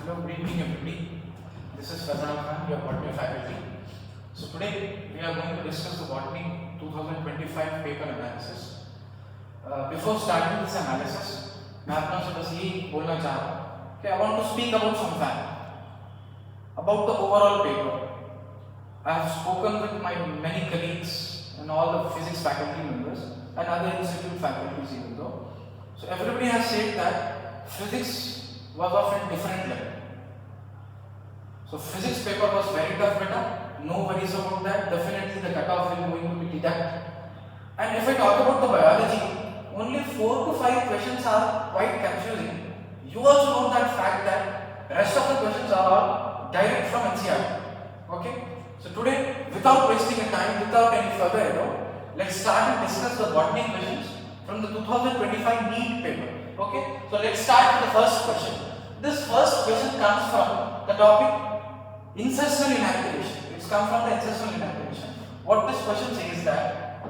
Hello, good evening everybody. This is FAIZAN, your Botany faculty. So today we are going to discuss the Botany 2025 paper analysis. Before starting this analysis, मैं आप लोगों से बस यही बोलना चाह रहा हूँ कि I want to speak about some fact about the overall paper. I have spoken with my many colleagues and all the physics faculty members and other institute faculties even though. So everybody has said that physics was of a different level. So physics paper was very tough beta, no worries about that, definitely the cutoff will going to be deducted. And if I talk about the biology, only 4 to 5 questions are quite confusing. You also know that fact that rest of the questions are all direct from NCERT. Okay? So today, without wasting a time, without any further ado, let's start and discuss the botany questions from the 2025 Neet paper. Okay? So let's start with the first question. This first question comes from the topic insertional inactivation. It's come from the insertional inactivation. What this question says is that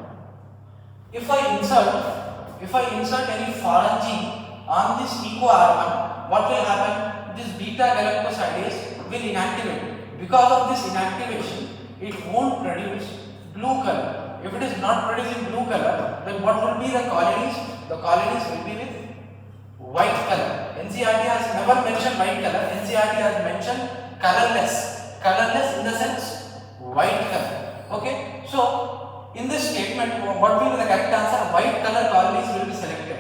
if I insert any foreign gene on this eco-R1, what will happen? This beta galactosidase will inactivate. Because of this inactivation, it won't produce blue color. If it is not producing blue color, then what will be the colonies? The colonies will be with white color. NCERT has never mentioned white color. NCERT has mentioned colorless. Colorless in the sense white color. Okay. So in this statement, what will be the correct answer? White color colonies will be selected.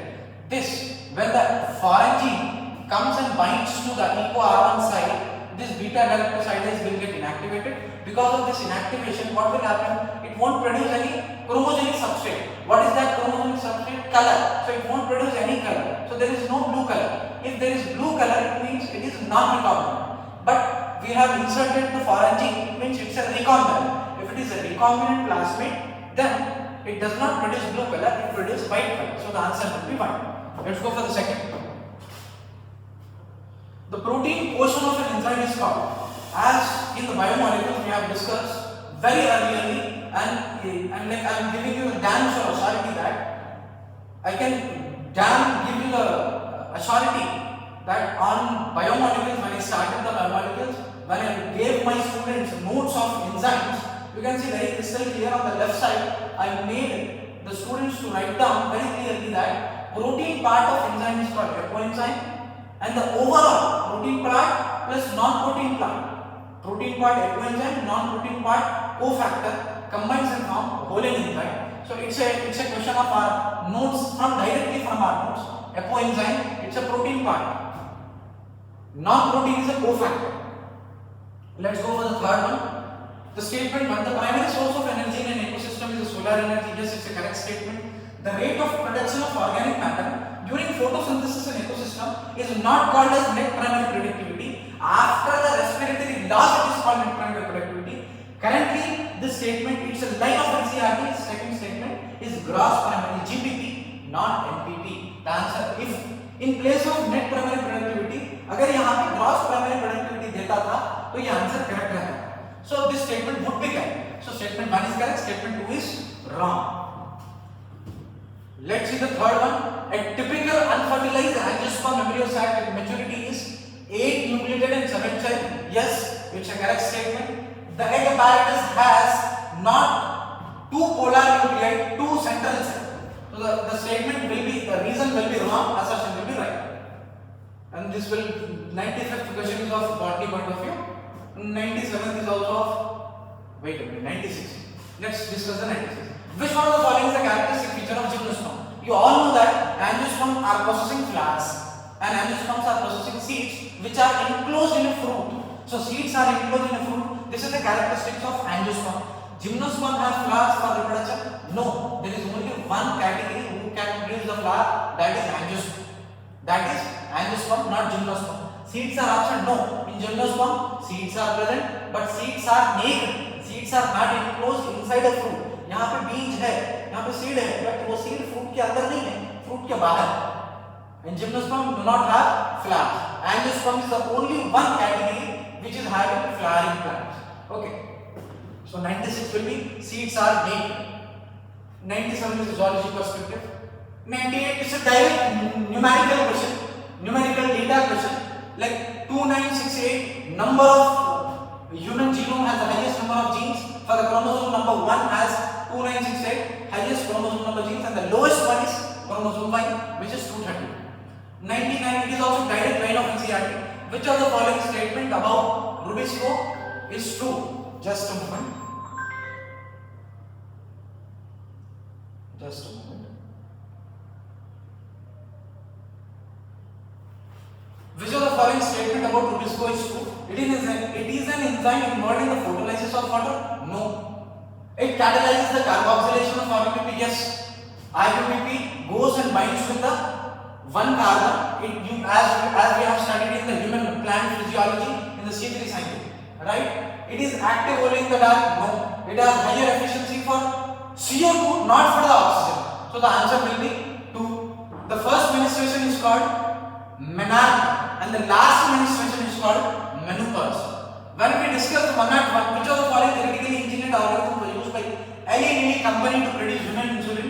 This when the foreign gene comes and binds to the eco-R1 side, this beta galactosidase will get inactivated. Because of this inactivation, what will happen? It won't produce any chromogenic substrate. What is that chromogenic substrate? Color. So it won't produce any color. So there is no blue color. If there is blue color, it means it is non-recombinant. But we have inserted the foreign gene, it means it's a recombinant. If it is a recombinant plasmid, then it does not produce blue color, it produces white color. So the answer will be white. Let's go for the second. The protein portion of an enzyme is called, as in the biomolecules we have discussed very early, and like I am giving you a damn sure authority that I can damn give you the authority that on biomolecules, when I started the biomolecules, when I gave my students notes of enzymes, you can see very crystal clear on the left side, I made the students to write down very clearly that protein part of enzyme is called epoenzyme, and the overall protein part plus non-protein part, protein part epoenzyme, non-protein part cofactor combines and form whole enzyme. So it's a question of our notes directly from our notes. Epoenzyme, it's a protein part. Non-protein is a cofactor. Let's go for the third one. The statement one, the primary source of energy in an ecosystem is the solar energy. Yes, it's a correct statement. The rate of production of organic matter during photosynthesis in ecosystem is not called as net primary productivity. After the respiratory loss, it is called net primary productivity. Currently, this statement, it's a line of NCERT. Second statement is gross primary GPP, not NPP. The answer, if in place of net primary productivity, अगर यहाँ पे gross primary productivity देता था, तो ये answer correct रहता. So this statement would be correct. So statement 1 is correct, statement 2 is wrong. Let's see the third one. A typical unfertilized angiosperm embryosac at maturity is 8 nucleated and 7 child. Yes, it's a correct statement. The egg apparatus has not 2 polar nuclei, 2 central cells. So the statement will be, the reason will be wrong, assertion will be right. And this will, 95th question is of botany point of view. 97th is also of, wait a minute, 96. Let's discuss the 96. Which one of the following is a characteristic feature of gymnosperm? You all know that angiosperms are possessing flowers and angiosperms are possessing seeds which are enclosed in a fruit. So seeds are enclosed in a fruit. This is the characteristics of angiosperm. Gymnosperm have flowers for reproduction? No. There is only one category who can produce the flower, that is angiosperm. That is angiosperm, not gymnosperm. Seeds are absent? No. In gymnosperm, seeds are present, but seeds are naked. Seeds are not enclosed inside a fruit. यहाँ पे बीज है, यहाँ पे seed है, but वो seed fruit के अंदर नहीं है, फ्रूट के बाहर. And gymnosperm do not have flowers. Angiosperm is the only one category which is having flowering plants. Okay. So 96 will be seeds are naked. 97 is a zoology perspective. 98 is a direct numerical question, numerical data question. Like 2968 number of human genome has the highest number of genes. For the chromosome number 1 has 2968 highest chromosome number genes, and the lowest one is chromosome Y, which is 230. 99, it is also direct line of NCERT. Which of the following statement about Rubisco is true? Just a moment. Just a moment. Which of the following statement about Rubisco is true? It is an enzyme involved in the photolysis of water? No. It catalyzes the carboxylation of RBP? Yes. RBP goes and binds with the one carbon. As we have studied in the human plant physiology in the C3 cycle, right? It is active only in the dark? No. It has higher efficiency for CO2, not for the oxygen. So the answer will be 2. The first menstruation is called menarche and the last menstruation is called menopause. When we discussed 101, which of the following genetically engineered organisms were used by any company to produce human insulin?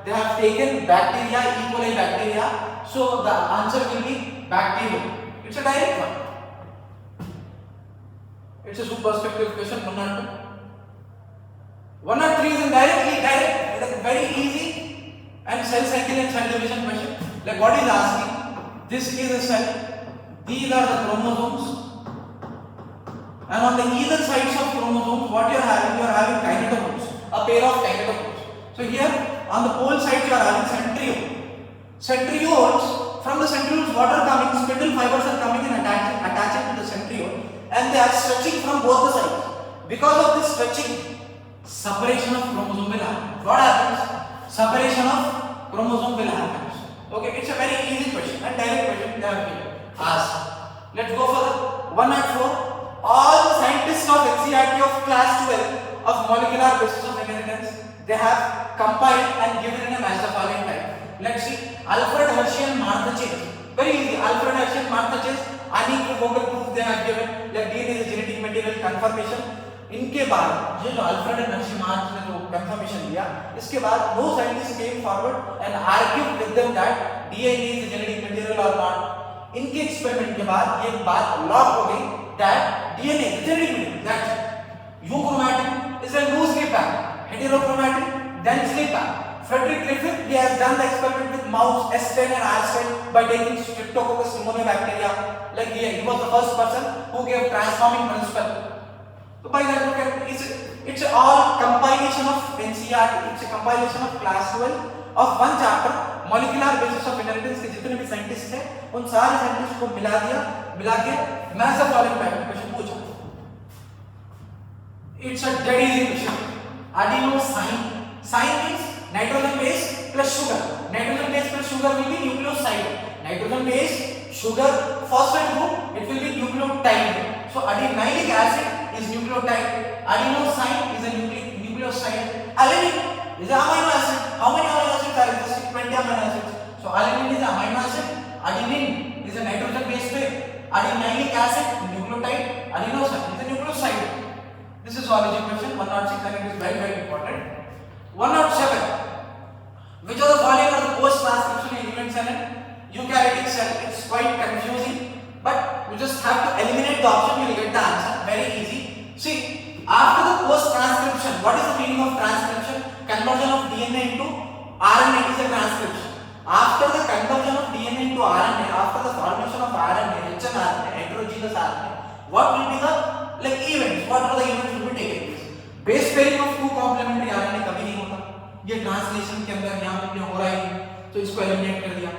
They have taken bacteria, E. coli bacteria. So the answer will be bacterium. It's a direct one. It's a super perspective question. 102. 103 is indirectly direct. It is very easy and cell cycle and cell division question. Like what is asking? This is a cell. These are the chromosomes. And on the either sides of chromosomes, what you are having kinetochores, a pair of kinetochores. So here on the pole side you are having centriole. Centrioles, from the centrioles what are coming? Spindle fibers are coming and attaching to the centriole, and they are stretching from both the sides. Because of this stretching, separation of chromosome will happen. What happens? Separation of chromosome will happen. Okay, it's a very easy question and direct question they have given. Ask. Let's go for the 104. All the scientists of NCERT of class 12 of molecular basis of inheritance, they have compiled and given in a as the following type. Let's see. Alfred Hershey and Martha Chase. Very easy. Alfred Hershey and Martha Chase, unequivocal proof they have given that DNA is a genetic material confirmation. इनके बाद ये जो Alfred and Hershey मार्च ने जो confirmation दिया, इसके बाद no scientist came forward and argued with them that DNA is genetic material और नॉट. इनके एक्सपेरिमेंट के बाद ये बात लॉक हो गई that DNA is genetic material, that euchromatic is a loosely packed, heterochromatic densely packed. Frederick Griffith, he has done the experiment with mouse S10 and R10 by taking Streptococcus pneumoniae bacteria. Like he was the first person who gave transforming principle. So by that you can, it's all compilation of NCERT, it's a compilation of class 12 of one chapter molecular basis of inheritance के जितने भी scientist हैं उन सारे scientist को मिला के maths of following type का क्वेश्चन पूछा. It's a dead easy question. Adenosine. Sine means nitrogen base plus sugar. Nitrogen base plus sugar will be nucleoside. Nitrogen base, sugar, phosphate group, it will be nucleotide. So adenylate acid is nucleotide. Adenosine is a nucleoside. Alanine is an amino acid. How many amino acids are existing? 20 amino acids. So alanine is an amino acid. Adenine is a nitrogen base pair. Adenylic acid, nucleotide. Adenosine is a nucleoside. This is zoology question 106 and it is very very important. 107. Which of the following are the post-transcriptional elements in an eukaryotic cell? It's quite confusing, but you just have to eliminate the option, you will get the answer. Very easy. See, after the post-transcription, what is the meaning of transcription? Conversion of DNA into RNA is a transcription. After the conversion of DNA into RNA, after the formation of RNA, HNRNA, heterogeneous RNA, what will be the events? What are the events will be taken place? Base pairing of two complementary RNA कभी नहीं होता. ये translation के अंदर यहाँ पे हो रहा है तो इसको एलिमिनेट कर दिया.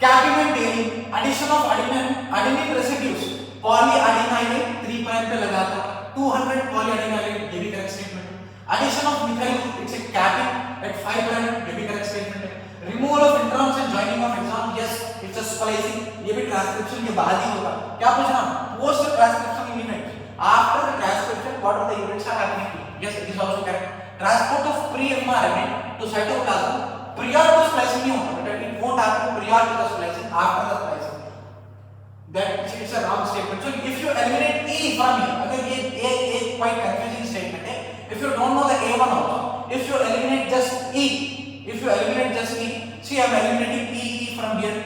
Capping tailing, addition of adenine residues, polyadenylate 3 prime पे लगाता 200 polyadenylate, ये भी करेक्ट स्टेटमेंट है. Addition of methyl group, it's a capping at 5 prime, ये भी करेक्ट स्टेटमेंट है. Removal of introns and joining of exon, yes it's a splicing, ये भी ट्रांसक्रिप्शन के बाद ही होगा. क्या पूछ रहा हूं? Post transcription event. After the transcription, what are the events are happening? Yes, it is also correct. Transport of pre-mRNA to cytoplasm prior to splicing नहीं होता, but it won't happen prior to the splicing, after the splicing. That is a wrong statement. So if you eliminate E from here, again A quite confusing statement है. If you don't know the A1 also, if you eliminate just E, see I am eliminating E from here,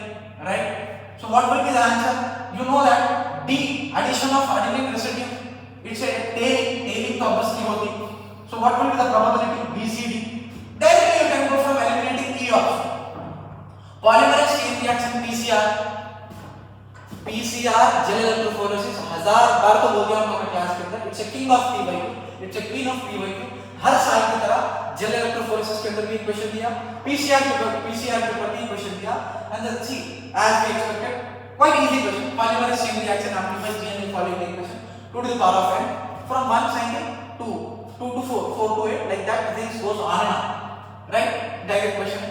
right? So what will be the answer? You know that D, addition of adenine residue, it's a tailing तो obviously होती. So what will be the probability? BCD. Directly you can go from eliminating E also. Polymerase chain reaction PCR gel electrophoresis 1000 बार तो बोल दिया हमने class के अंदर. It's a king of P/Q. It's a queen of P/Q. हर साल की तरह gel electrophoresis के अंदर भी क्वेश्चन दिया, पीसीआर के ऊपर भी क्वेश्चन दिया, and then C as we expected quite easy question. Polymerase chain reaction amplifies DNA following the equation 2 to the power of n from 1 cycle to 2 to 4 4 to 8 like that things goes on and on, right? Direct question.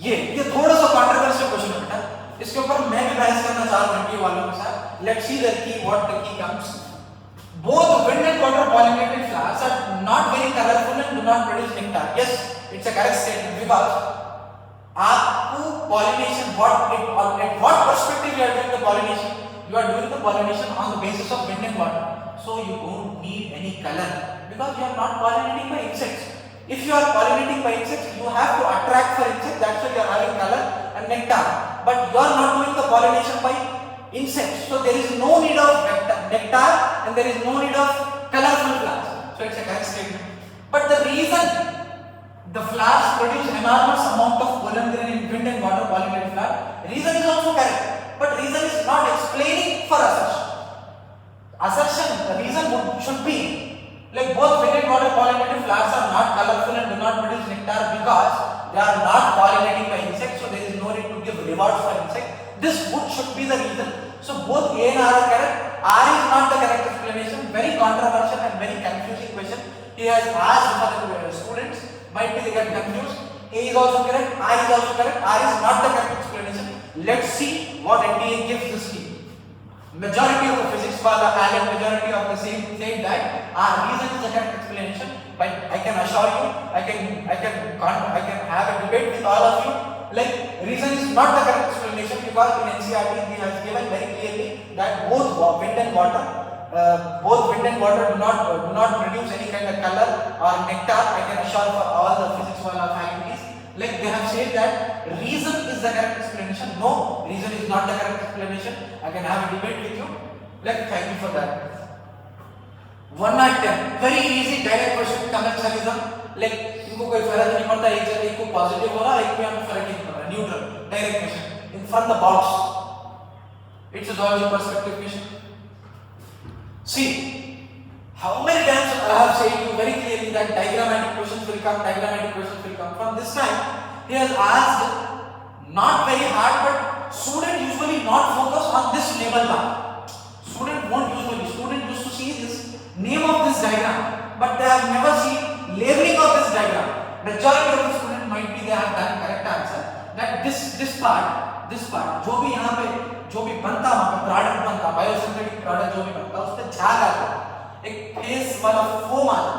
ये थोड़ा सा controversial question है बेटा, इसके ऊपर मैं भी बहस करना चाह रहा हूं वीडियो वालों के साथ. Let's see the key what the key comes. Both wind and water pollinated flowers are not very colorful and do not produce nectar. Yes, it's a correct statement because आपको pollination at what perspective you are doing the pollination? You are doing the pollination on the basis of wind and water. So you don't need any color because you are not pollinating by insects. If you are pollinating by insects, you have to attract for insects. That's why you are having color and nectar. But you are not doing the pollination by insects, so there is no need of nectar and there is no need of colorful flowers. So it's a correct statement. But the reason the flowers produce enormous amount of pollen grain in wind and water pollinated flower, reason is also correct, but reason is not explaining for assertion. The reason should be like both wind and water pollinated flowers are not colorful and do not produce nectar because they are not pollinating by insects, so there is no need to give rewards for insect. This should be the reason. So both A and R are correct. R is not the correct explanation. Very controversial and very confusing question. He has asked for the students. Might be they get confused. A is also correct. I is also correct. R is not the correct explanation. Let's see what NDA gives this key. Majority of the physics and majority of the same say that R reason is the correct explanation. But I can assure you, I can have a debate with all of you. Like reason is not the correct explanation because in NCERT he has given very clearly that both wind and water do not produce any kind of color or nectar. I can assure for all the physics faculties. Like they have said that reason is the correct explanation. No, reason is not the correct explanation. I can have a debate with you. Like thank you for that. 1 or 10 very easy direct question commensalism. Like इनको कोई फर्क नहीं पड़ता, एक को positive हो रहा है, एक को यहाँ पे फर्क नहीं पड़ रहा. Neutral direct question in from the box. It's a zoology perspective question. See how many times I have said you very clearly that diagrammatic questions will come. From this time he has asked not very hard, but student usually not focus on this label bar. Student used to see this name of this diagram, but they have never seen labeling of this diagram. Majority of the student might be they have done correct answer that this part जो भी यहाँ पे जो भी बनता product बनता biosynthetic product जो भी बनता उसमें झाग आता एक फेस वाला फोम आता,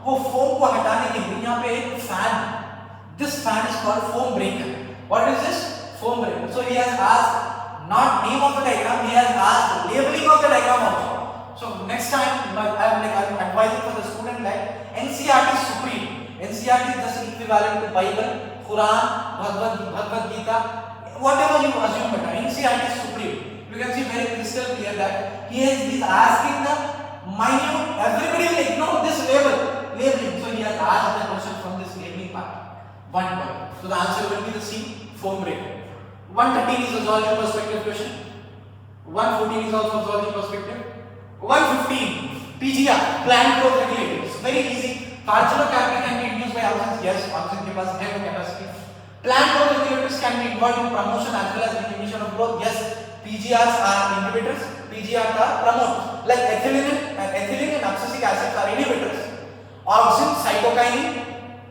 वो फोम को हटाने के लिए यहाँ पे एक fan, this fan is called foam breaker. What is this? Foam breaker. So he has asked not name of the diagram, he has asked labeling of the diagram also. So next time I'm advising for the student that NCERT is supreme. NCERT is just equivalent to Bible, Quran, Bhagavad Gita, whatever you assume better. NCERT is supreme. You can see very crystal clear that he is asking the minute. Everybody will ignore this labeling. So he has asked the question from this labeling part. 1 point. So the answer will be the C, foam breaker. 113 is a zoology perspective question. 114 is also zoology perspective. 115 PGR, plant growth regulators. Very easy. Parthenocarpy can be induced by oxygen. Yes, oxygen के पास है वो capacity. Plant growth regulators can be involved in promotion as well as inhibition of growth. Yes, PGRs are inhibitors. PGRs are promoters. Like ethylene and abscisic acids are inhibitors. Auxin, cytokinin,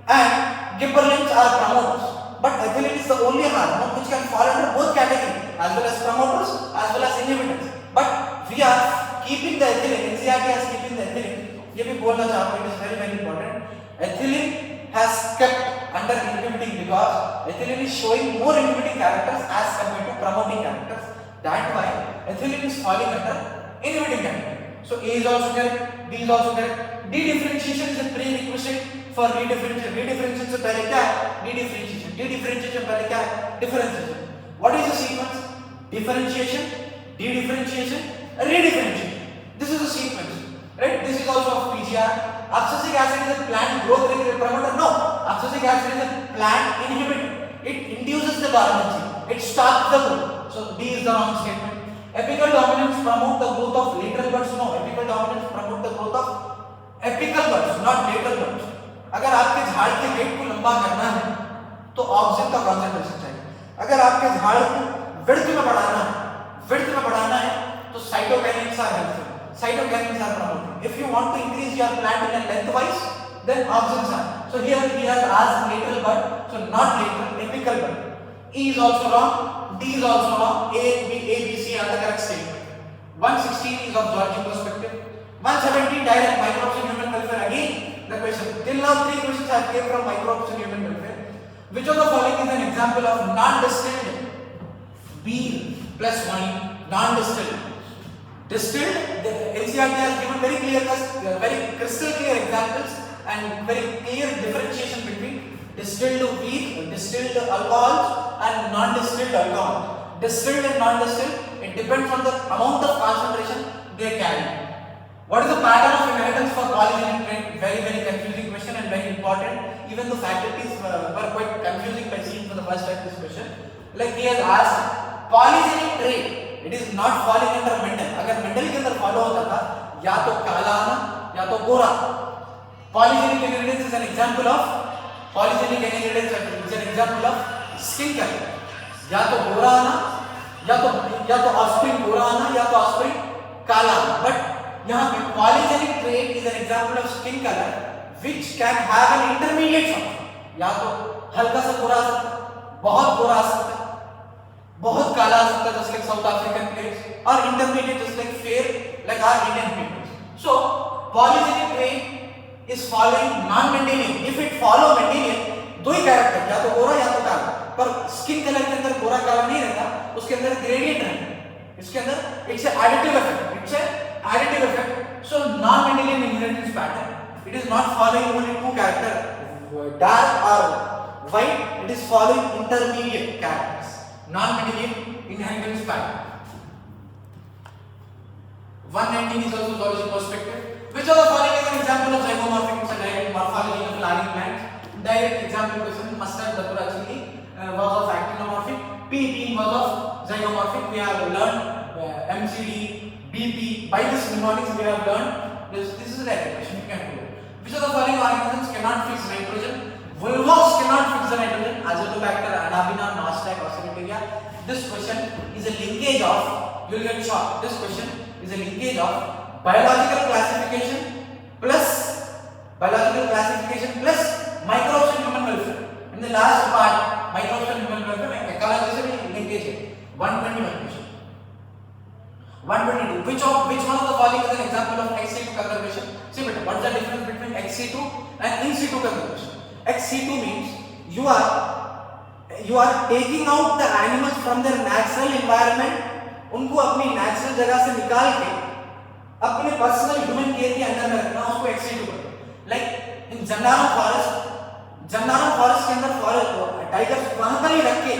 and gibberellins are promoters. But ethylene is the only hormone which can fall under both categories, as well as promoters as well as inhibitors. But we are keeping the ethylene. NCERT is keeping the ethylene. ये भी बोलना चाहूँगा, it is very very important. Ethylene has kept under inhibiting because ethylene is showing more inhibiting characters as compared to promoting characters. That why ethylene is falling under inhibiting category. So A is also correct, B is also correct. D differentiation is a prerequisite for redifferentiation. Redifferentiation से पहले क्या है? D differentiation. D differentiation पहले क्या है? Differentiation. What is the sequence? differentiation, de-differentiation, redifferentiation. This is a sequence, right? This is also of PGR. Abscisic acid is a plant growth regulator promoter. No, abscisic acid is a plant inhibitor. It induces the dormancy. It stops the growth. So D is the wrong statement. Apical dominance promote the growth of lateral buds. No, apical dominance promote the growth of apical buds, not lateral buds. अगर आपके झाड़ के wait को लंबा करना है तो oxygen का कॉन्सेंट्रेशन चाहिए. अगर आपके झाड़ को विड्थ में बढ़ाना है तो cytokinins are helpful. Cytokinins are promoted. If you want to increase your plant in a lengthwise, then auxins are. So here we have asked lateral bud, so not lateral, apical bud. E is also wrong, D is also wrong. A, B, C are the correct statement. 116 is of zoology perspective. 117 direct microbes in human welfare. Again, the question. Till now, 3 questions have came from microbes in human welfare. Which of the following is an example of non-distilled beer plus wine? Non-distilled. Distilled, the NCERT has given very clear, very crystal clear examples and very clear differentiation between distilled wheat, distilled alcohols and non-distilled alcohol. Distilled and non-distilled, it depends on the amount of concentration they carry. What is the pattern of inheritance for polygenic trait? Very, very confusing question and very important. Even the faculties were quite confusing by seeing for the first time this question. Like he has asked, polygenic trait. It is not falling under Mendel. अगर Mendel के अंदर follow होता था या तो काला आना या तो गोरा. Polygenic inheritance is an example of skin color. या तो गोरा आना या तो offspring गोरा आना या तो offspring काला आना. But यहाँ पे polygenic trait is an example of skin color which can have an intermediate function. या तो हल्का सा गोरा आ सकता है, बहुत गोरा आ सकता है, बहुत काला आ सकता है just like South African plates, or intermediate just like fair like our Indian people. So polygenic trait is following non-Mendelian. If it follow Mendelian, दो ही कैरेक्टर या तो गोरा या तो काला, पर स्किन कलर के अंदर गोरा काला नहीं रहता, उसके अंदर ग्रेडियंट रहता. इसके अंदर it's a additive effect. So non-Mendelian inheritance pattern. It is not following only two character, dark or white. It is following intermediate characters. Non-Mendelian inheritance pattern. 119 is also zoology perspective. Which of the following is an example of zygomorphic? It's a direct morphology of flowering plants. Direct example question. Mustard, Dakura chili was of actinomorphic. P was of zygomorphic. We have learned MCD, BP. By this mnemonics we have learned this. This is a direct question. You can do it. Which of the following organisms cannot fix nitrogen? Volvox cannot fix the nitrogen. Azotobacter, Anabina, Nostoc, Oscillatoria. This question is a linkage of, you will get shocked. This question is a linkage of biological classification plus microbes and human welfare. In the last part, microbes and human welfare, ecology से भी linkage है. 121 question. 122. Which one of the following is an example of ex situ conservation? See, but what's the difference between ex situ and in situ conservation? Ex situ means you are taking out the animals from their natural environment, उनको अपनी natural जगह से निकाल के अपने personal human care के अंदर में रखना, उसको ex situ करते हैं. Like in Jandaram forest के अंदर forest tigers वहाँ पर ही रख के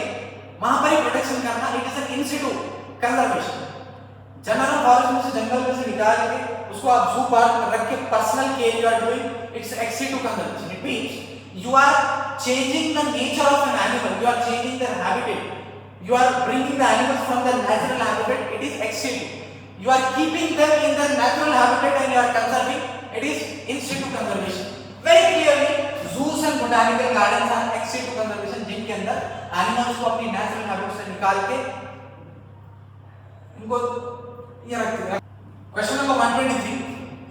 वहाँ पर ही protection करना, it is an in situ conservation. Jandaram forest में से जंगल में से निकाल के उसको आप zoo park में रख के personal care you are doing, it's ex situ conservation. It means you are changing the nature of an animal, you are changing their habitat, you are bringing the animals from their natural habitat, it is ex situ. You are keeping them in their natural habitat and you are conserving, it is in situ conservation. Very clearly, zoos and botanical gardens are ex situ conservation, जिनके अंदर animals को अपनी natural habitat से निकाल के इनको ये रखते हैं. Question number 123.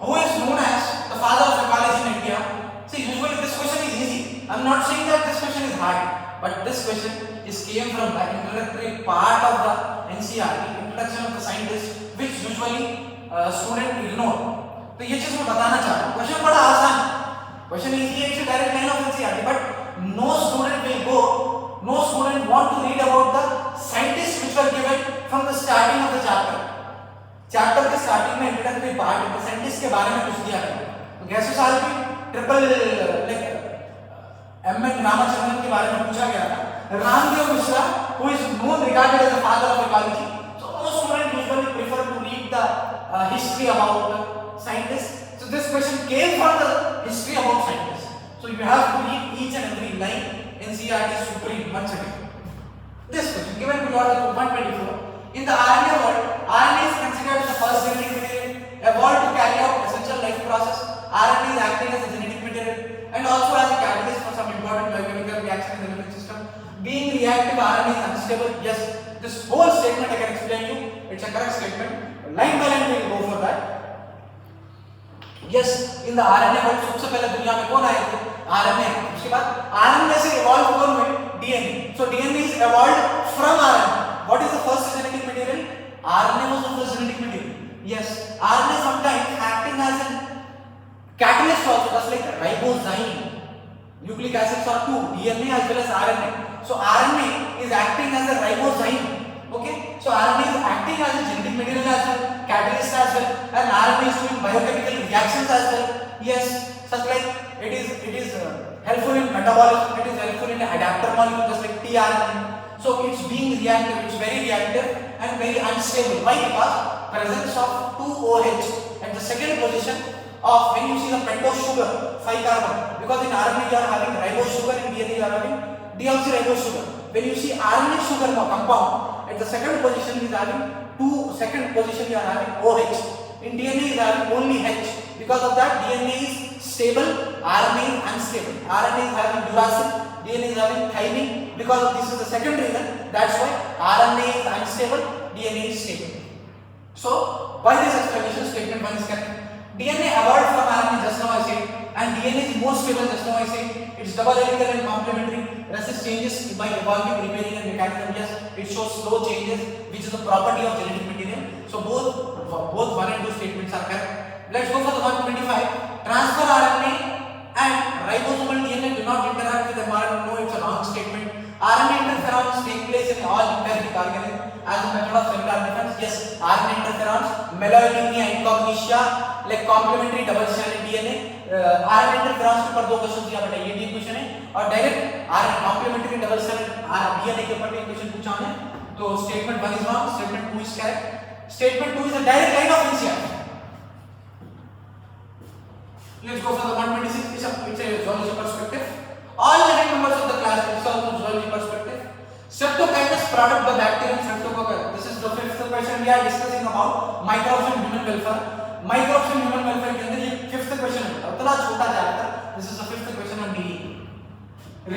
Who is known as the father of ecology in India? See, usually this question is easy. I am not saying that this question is hard, but this question came from the introductory part of the NCERT, introduction of the scientist, which usually student ignore. तो ये चीज मैं बताना चाह रहा हूँ. Question बड़ा आसान है. Question easy है, it's a direct line of NCERT, but no student want to read about the scientists which were given from the starting of the chapter. Chapter के स्टार्टिंग में इंट्रोडक्टरी पार्ट में scientist के बारे में कुछ दिया गया. तो गैसो साल भी ट्रिपल एम एन रामाचंद्रन के बारे में पूछा गया था. Ramdev Mishra who is known regarded as the father of ecology. So most students usually prefer to read the history about scientists. So this question came from the history about scientists. So you have to read each and every line. NCERT is supreme once again. This question given below article 124. In the RNA world, RNA is considered the first genetic material evolved to carry out essential life process. RNA is acting as a genetic material and also as a catalyst for some important biochemical reaction in the living system. Being reactive, RNA is unstable. Yes, this whole statement I can explain you. It's a correct statement. Line by line we will go for that. Yes, in the RNA world सबसे पहले दुनिया में कौन आए थे? RNA. उसके बाद RNA से evolve कौन हुए? DNA. So DNA is evolved from RNA. What is the first genetic material? RNA was the first genetic material. Yes, RNA sometimes acting as a catalyst also, just like ribozyme. Nucleic acids are two, DNA as well as RNA. So RNA is acting as a ribozyme. Okay, so RNA is acting as a genetic material as well, catalyst as well, and RNA is doing biochemical reactions as well. Yes, such like it is helpful in metabolism, it is helpful in adapter molecule, just like tRNA. So it's being reactive, it's very reactive and very unstable. Why? Because presence of 2OH at the second position of when you see the pentose sugar 5 carbon. Because in RNA you are having ribose sugar, in DNA you are having deoxyribose sugar. When you see RNA sugar compound, at the second position is having second position you are having OH. In DNA is having only H. Because of that DNA is stable, RNA is unstable. RNA is having uracil, DNA is having thymine. Because of this is the second reason. That's why RNA is unstable, DNA is stable. So by this explanation, statement 1 is correct. DNA evolved from RNA, just now I said, and DNA is more stable, just now I said. It's double helical and complementary, resists changes by evolving, repairing and mechanism. Yes, it shows slow changes, which is a property of genetic material. So both 1 and 2 statements are correct. Let's go for the 125. Transfer RNA and ribosomal DNA do not interact with mRNA. No, it's a wrong statement. RNA interferons take place in all eukaryotic organisms as a method of cellular defense. Yes, RNA interferons, meloidinia incognitia, like complementary double-stranded DNA. RNA interferons के ऊपर 2 question दिया बेटा, ये भी question है और direct RNA complementary double-stranded DNA के ऊपर भी क्वेश्चन पूछा है. तो statement 1 is wrong, statement 2 is correct. Statement 2 is a direct line of NCERT. Let's go for the 126. It's a zoology perspective. All living members of the class, it's also zoology perspective. Streptococcus product by bacterium Streptococcus. This is the 5th question. We are discussing about microbes and human welfare. Microbes and human welfare के अंदर ये 5th question है. उतना छोटा chapter. This is the 5th question on DE.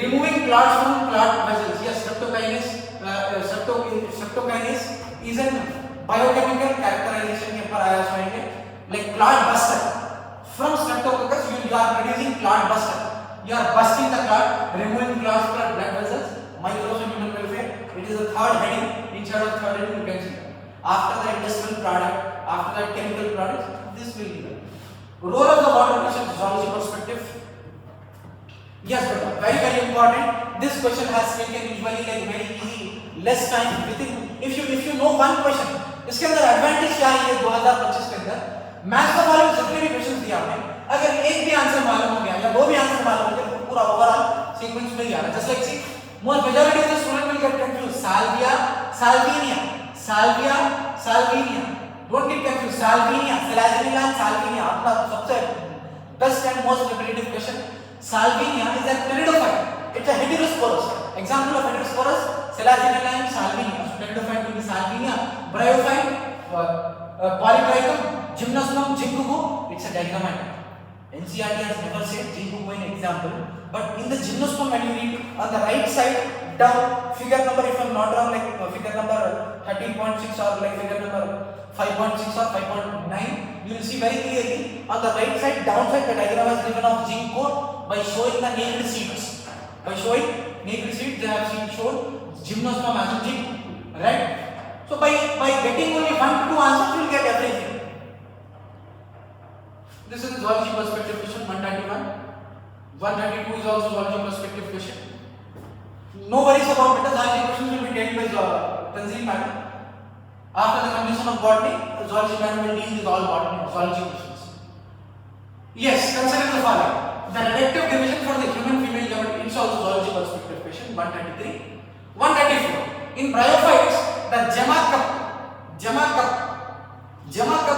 Removing clots from clot vessels. Yes, streptokinase is a biochemical characterization के ऊपर आया है. Like clot buster. From Streptococcus, you are producing clot buster. You are busting the clot, removing clots from blood vessels. Microbes and human welfare. It is the 3rd heading. Inside of the 3rd heading, you can see. After the industrial product, after that chemical products, this will be the role of the water question, zoology perspective. Yes, but very important. This question has taken usually like very easy, less time. Within if you know one question, इसके अंदर advantage क्या है ये 2025 के अंदर maths का वाले जितने भी क्वेश्चन दिया हमने, अगर एक भी आंसर मालूम हो गया या 2 भी आंसर मालूम हो गया तो पूरा ओवरऑल सीक्वेंस मिल जाएगा. Just like see most majority of the student will get confused. Salvia, salvinia. Don't get confused. Salvinia, Salaginella and salvinia. अपना सबसे best and most repetitive question. Salvinia is a pteridophyte. It's a heterosporous. Example of heterosporous, Salaginella and salvinia. So pteridophyte will be salvinia. Bryophyte, Polytrichum, Gymnosperm, Jingugu. It's a diagrammatic. NCERT has never said Jingugu in example, but in the Gymnosperm when you read on the right side down, figure number if I am not wrong, like figure number 13.6 or like figure number 5.6 or 5.9, you will see very clearly on the right side downside the diagram has given of Jingo by showing the naked seeds. By showing naked seeds they have shown Gymnosperm as a Jingo, right? So by getting only 1 to 2 answers you will get everything. This is the zoology perspective question 131. 132 is also zoology perspective question. No worries about it. The zoology questions will be dealt by Tanzim madam. After the completion of botany, the zoology madam will deal with all botany zoology questions. Yes, consider the following. The reductive division for the human female government is also zoology perspective question 133. 134. In bryophytes, the Gemma cup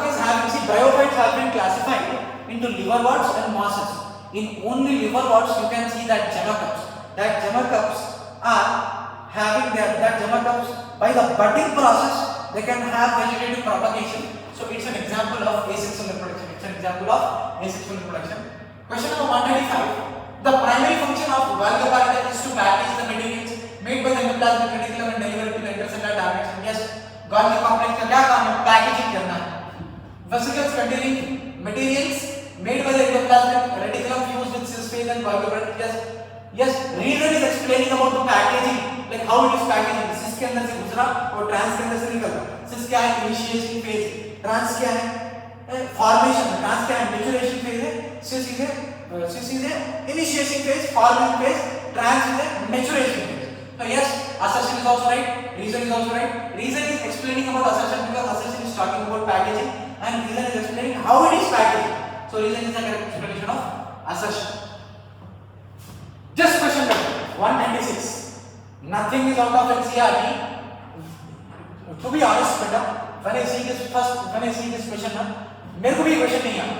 is having, see, bryophytes have been classified into liverworts and mosses. In only liverworts you can see that Gemma cups. That Gemma cups are having that Gemma cups, by the budding process they can have vegetative propagation. So it's an example of asexual reproduction. Question number 195. The primary function of Golgi apparatus is to package the materials made by the endoplasmic reticulum and deliver it to the intercellular targets. Yes, Golgi complex का क्या काम है? Packaging करना है. Vesicles containing materials made by the endoplasmic reticulum fused with cis phase and Golgi apparatus. Yes, reason is explaining about the packaging, like how it is packaging. Cis के अंदर से गुजरा और trans के अंदर से निकला. Cis क्या है? Initiation phase. Trans क्या है? Formation. Trans क्या है? Maturation phase है. Cis is a initiation phase, forming phase. Trans is a maturation phase. So yes, assertion is also right. Reason is also right. Reason is explaining about assertion because assertion is talking about packaging, and reason is explaining how it is packaging. So reason is the correct explanation of assertion. Just question number 196. Nothing is out of NCERT. To be honest, beta, when I see this question, मेरे को भी question नहीं आया.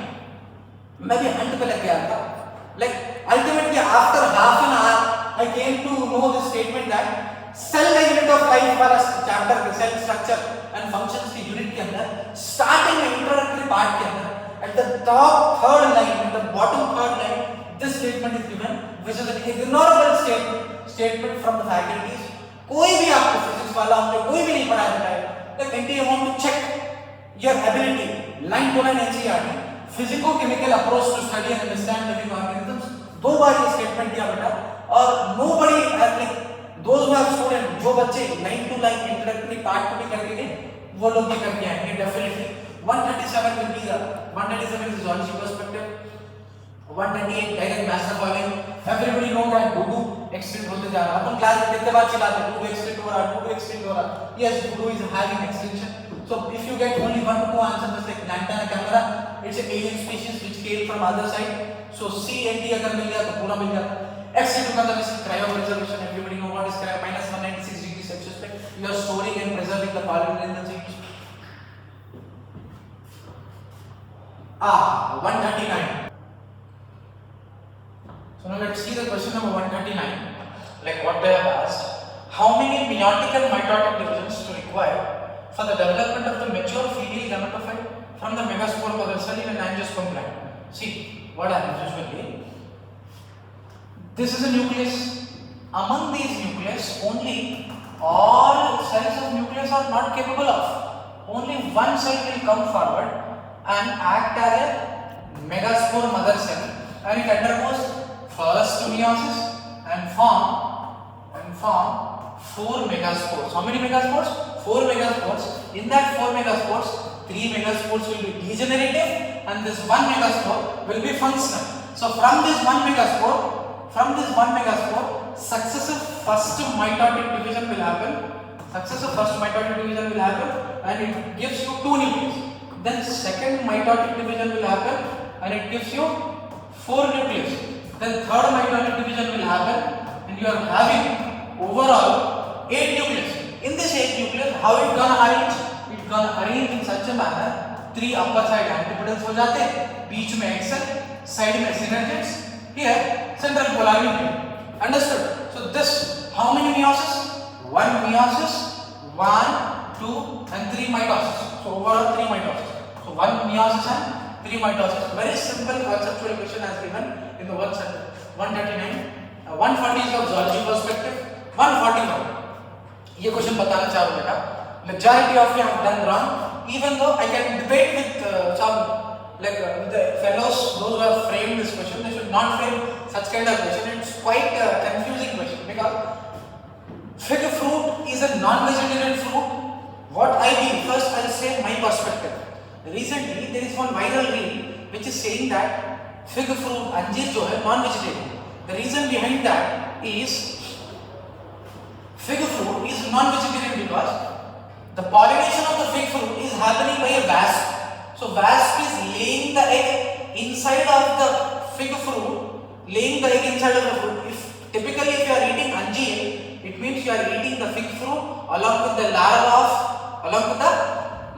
मैं भी Hunt पे लग गया था. Like ultimately after half an hour, I came to know this statement that cell the unit of life वाला chapter के cell structure and functions के unit के अंदर starting में introductory part के अंदर at the top third line and the bottom third line this statement is given, which is an ignorable statement from the faculties. कोई भी आपको physics वाला हमने कोई भी नहीं पढ़ाया है. Like NTA want to check your ability. Line to line NCERT. Physico-chemical approach to study and understand living organisms. दो बार ये statement दिया बेटा. और nobody has like those who have student, जो बच्चे line to line introductory part को भी करके गए, वो लोग भी करके आएंगे definitely. 137 will be the 137 is zoology perspective. 128 direct mass the following. Everybody know that Dudu extinct होते जा रहा है. अपन क्लास में कितने बार चिल्लाते हैं Dudu extinct हो रहा. Yes, Dudu is having extinction. So if you get only 1 to 2 answers, just like lantana camera, it's an alien species which came from other side. So C and D अगर मिल गया तो पूरा मिल गया. X2 conservation, cryopreservation. Everybody know what is cryo? Minus 196 degrees Celsius. Like you are storing and preserving the polymer in the change. 139. So now let's see the question number 139. Like what they have asked. How many meiotic and mitotic divisions to require for the development of the mature female gametophyte from the megaspore mother cell in an angiosperm gland? See, what happens usually? This is a nucleus. Among these nucleus, only all cells of nucleus are not capable of. Only one cell will come forward and act as a megaspore mother cell, and it undergoes first meiosis and form 4 megaspores. How many megaspores? 4 megaspores. In that 4 megaspores, 3 megaspores will be degenerative and this 1 megaspore will be functional. So from this 1 megaspore, successive first mitotic division will happen. And it gives you 2 nucleus. Then second mitotic division will happen and it gives you 4 nucleus. Then third mitotic division will happen and you are having overall 8 nucleus. In this 8 nucleus, how it gonna arrange? It gonna arrange in such a manner 3 upper side antipodals हो जाते हैं, बीच में axon, side में synergids, here central polar nucleus. Understood? So this, how many meiosis? 1 meiosis, 1, 2 and 3 mitosis. So overall 3 mitosis. So 1 meiosis and 3 mitosis. Very simple conceptual question as given in the 139. 140 is of zoology perspective. 141. ये question बताना चाहूँ बेटा. Majority of you have done wrong. Even though I can debate with some like the fellows, those who have framed this question, they should not frame such kind of question. It's quite a confusing question because fig fruit is a non-vegetarian fruit. What I mean, first I'll say my perspective. Recently there is one viral reel which is saying that fig fruit अंजीर जो है non-vegetarian. The reason behind that is fig fruit is non-vegetarian because the pollination of the fig fruit is happening by a wasp. So wasp is laying the egg inside of the fig fruit, If typically if you are eating anjeer, it means which you are eating the fig fruit along with the larva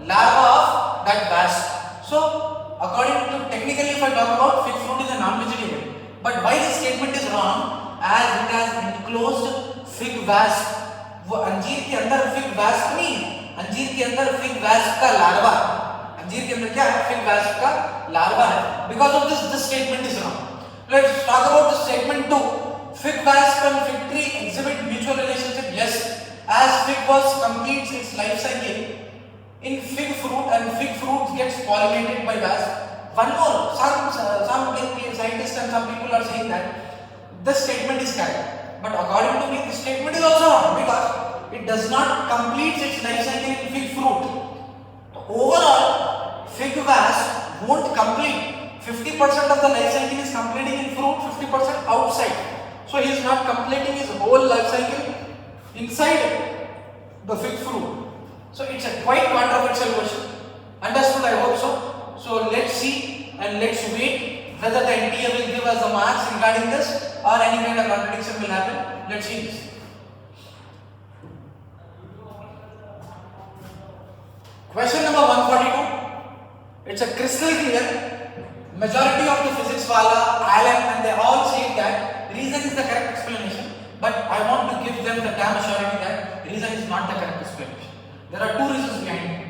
of that wasp. So according to technically, if I talk about, fig fruit is a non-vegetable. But why this statement is wrong? As it has enclosed fig wasp. वो अंजीर के अंदर fig wasp नहीं है, अंजीर के अंदर fig wasp का larva है. अंजीर के अंदर क्या है? fig wasp का larva है. Because of this statement is wrong. Let's talk about the statement 2. Fig wasp and fig tree exhibit mutual relationship. Yes, as fig was completes its life cycle in fig fruit and fig fruit gets pollinated by wasp. One more, some scientists and some people are saying that this statement is correct. But according to me, this statement is also wrong because it does not complete its life cycle in fig fruit. So overall, fig wasp won't complete. 50% of the life cycle is completing in fruit, 50% outside. So he is not completing his whole life cycle inside the fig fruit. So it's a quite controversial question. Understood? I hope so. So let's see and let's wait whether the NTA will give us the marks regarding this or any kind of contradiction will happen. Let's see this. Question number 142. It's a crystal clear. Majority of the physics wala, Alan, and they all say that reason is the correct explanation. But I want to give them the damn surety that reason is not the correct explanation. There are two reasons behind it.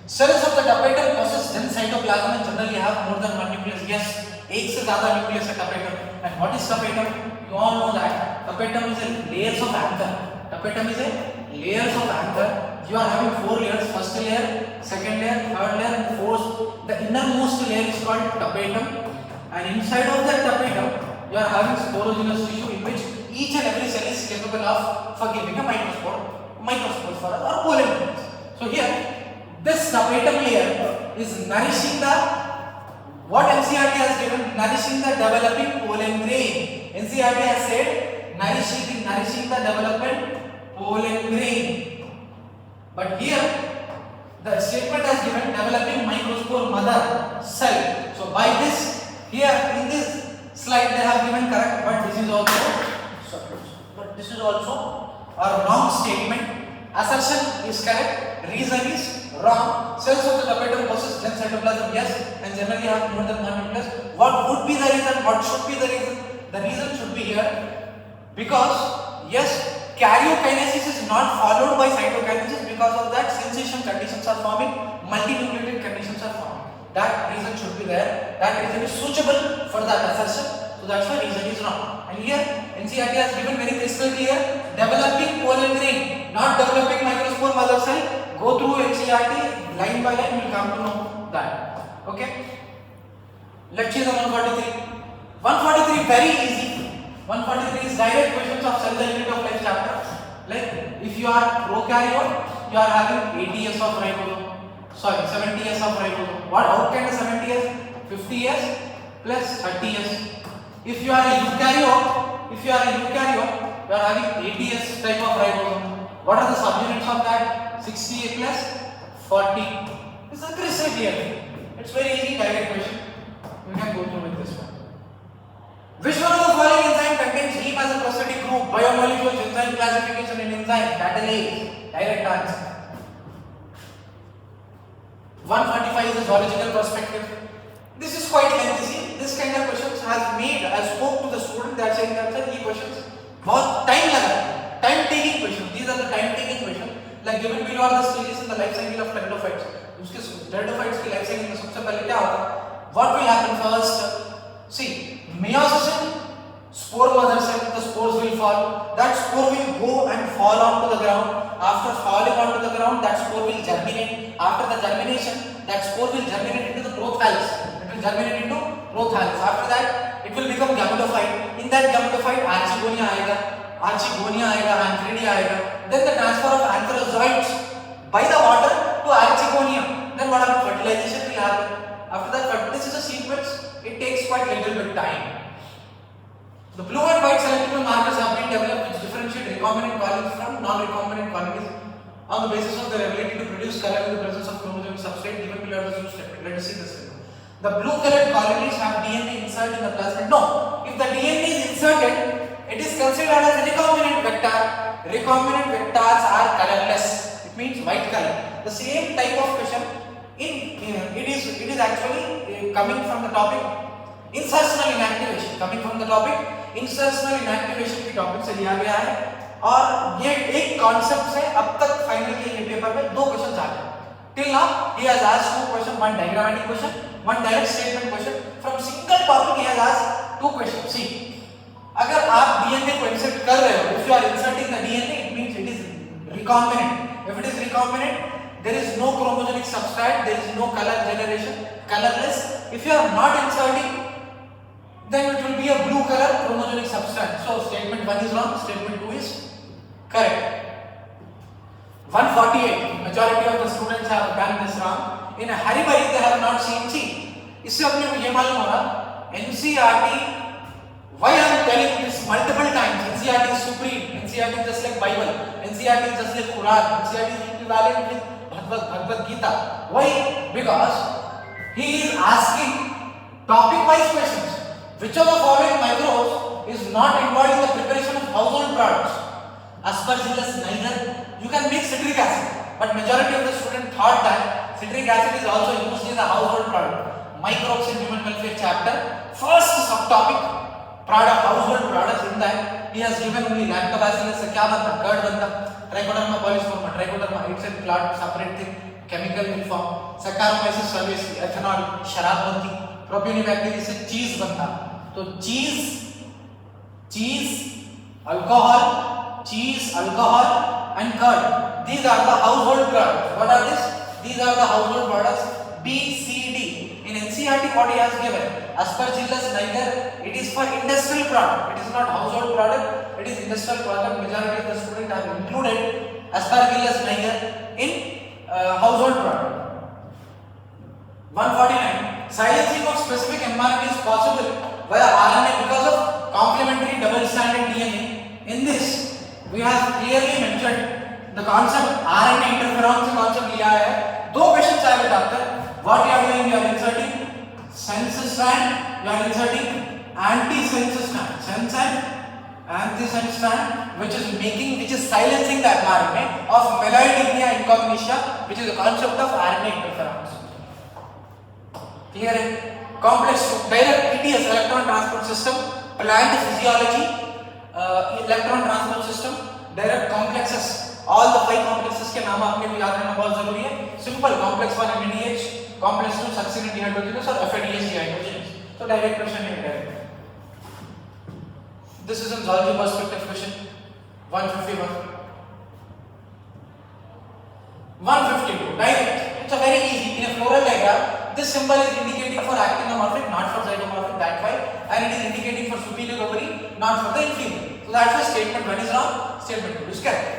Cells of the tapetum possess dense cytoplasm and generally have more than one nucleus. Yes, एक से ज़्यादा nucleus है tapetum. And what is tapetum? You all know that tapetum is a layers of anther. Tapetum is a layers of anther. You are having 4 layers. First layer, second layer, third layer, and fourth. The innermost layer is called tapetum. And inside of that tapetum, you are having sporogenous tissue in which each and every cell is capable of forgiving a microspore for us or pollen grains. So here, this tapetum layer is nourishing the, what NCERT has given, nourishing the developing pollen grain. NCERT has said nourishing the development pollen grain. But here, the statement has given developing microspore mother cell. So by this, here in this slide they have given correct, but this is also a wrong statement. Assertion is correct, reason is wrong. Cells of the tapetum possess dense cytoplasm, yes, and generally have more than one nucleus. What would be the reason? What should be the reason? The reason should be here because yes, karyokinesis is not followed by cytokinesis. Because of that, sensation conditions are forming, multinucleated conditions are forming. That reason should be there. That reason is suitable for that assertion. So that's why reason is wrong. And here NCERT has given very crystal clear: developing pollen grain, not developing microspore mother cell. Go through NCERT line by line, you will come to know that. Okay. Let's see the 143. 143 very easy. 143 is direct questions of cell the unit of life chapter. Like if you are prokaryote, you are having 80 years of ribosome. Sorry, 70 years of ribosome. What? How can 70 years? 50 years plus 30 years. If you are a eukaryote, you are having 80 years type of ribosome. What are the subunits of that? 60 plus 40. This is a crystal clear. It's very easy direct question. We can go through with this one. Which one of the following enzyme contains heme as a prosthetic group? Biomolecules, enzyme classification in enzyme, catalase, direct answer. 145 is a zoological perspective. This is quite lengthy. See, this kind of questions has made, I spoke to the student, they are saying that these questions, बहुत time लगा, time taking questions. These are the time taking questions. Like given below are the stages in the life cycle of pteridophytes. उसके pteridophytes की life cycle में सबसे पहले क्या होता है? What will happen first? See, meiosis in spore mother cell, the spores will fall. That spore will go and fall onto the ground. After falling onto the ground, that spore will germinate. After the germination, that spore will germinate into the prothallus. It will germinate into prothallus. After that, it will become gametophyte. In that gametophyte, archegonia आएगा, antheridia आएगा. Then the transfer of antherozoids by the water to archegonia. Then what happens? Fertilization will happen. After that, this is a sequence. It takes quite a little bit time. The blue and white selectable markers have been developed which differentiate recombinant colonies from non-recombinant colonies on the basis of their ability to produce color in the presence of chromosomic substrate given below the substrate. Let us see this. The blue colored colonies have DNA insert in the plasmid. No, if the DNA is inserted, it is considered as a recombinant vector. vector, recombinant vectors are colorless. It means white color. The same type of question it is actually coming from the topic insertional inactivation. Coming from the topic insertional inactivation के topic से लिया गया है और ये एक concept से अब तक फाइनल के ये पेपर में दो क्वेश्चन आ गए. Till now he has asked two question, one diagrammatic question, one direct statement question. From single topic he has asked two questions. See, अगर आप DNA को insert कर रहे हो, if you are inserting the DNA, it means it is recombinant. If it is recombinant, there is no chromosome substrate, there is no color generation, colorless. If you are not inserting, then it will be a blue color chromosome substrate. So statement 1 is wrong, statement 2 is correct. 148. Majority of the students have done this wrong. In a hurry bari they have not seen. See, इससे अपने को ये मालूम होगा NCERT. Why I am telling this multiple times? NCERT is supreme. NCERT is just like Bible. NCERT is just like Quran. NCERT is equivalent with Bhagavad Gita. Why? Because he is asking topic-wise questions. Which of the following microbes is not involved in the preparation of household products? Aspergillus niger. You can make citric acid, but majority of the students thought that citric acid is also used in a household product. Microbes in human welfare chapter, first subtopic, product, household products. In that he has given only lactobacillus से क्या बनता, curd बनता, trichoderma polysporma, trichoderma it's a clot separate thing, chemical will form, Saccharomyces cerevisiae, ethanol, शराब बनती, Propionibacteria से cheese बनता. तो cheese, alcohol and curd. These are the household products. What are these? These are the household products B, C, D. In NCERT what he has given? Aspergillus niger, it is for industrial product. It is not household product. It is industrial product. Majority of the students have included Aspergillus niger in household product. 149. Silencing of specific mRNA is possible via RNA because of complementary double-stranded DNA. In this, we have clearly mentioned the concept RNA interferon से concept लिया है. दो questions आए बेटा आपका. What you are doing? You are inserting sense strand. You are inserting anti-sense strand. Sense and anti-sense strand, which is silencing the mRNA of Meloidinia incognitia, which is the concept of RNA interferons. Clear है? Complex direct ETS, electron transport system, plant physiology, electron transport system, direct complexes. All the 5 complexes के नाम आपने को याद रखना बहुत जरूरी है. Simple complex 1 NADH, complex 2 succinate dehydrogenase और FADH dehydrogenase. So direct question है direct. This is a zoology perspective question. 151. 152. Direct. It's a very easy. In a floral diagram, this symbol is indicating for actinomorphic, not for zygomorphic. That's why, and it is indicating for superior ovary, not for the inferior. So that's why statement 1 is wrong. Statement 2 is correct.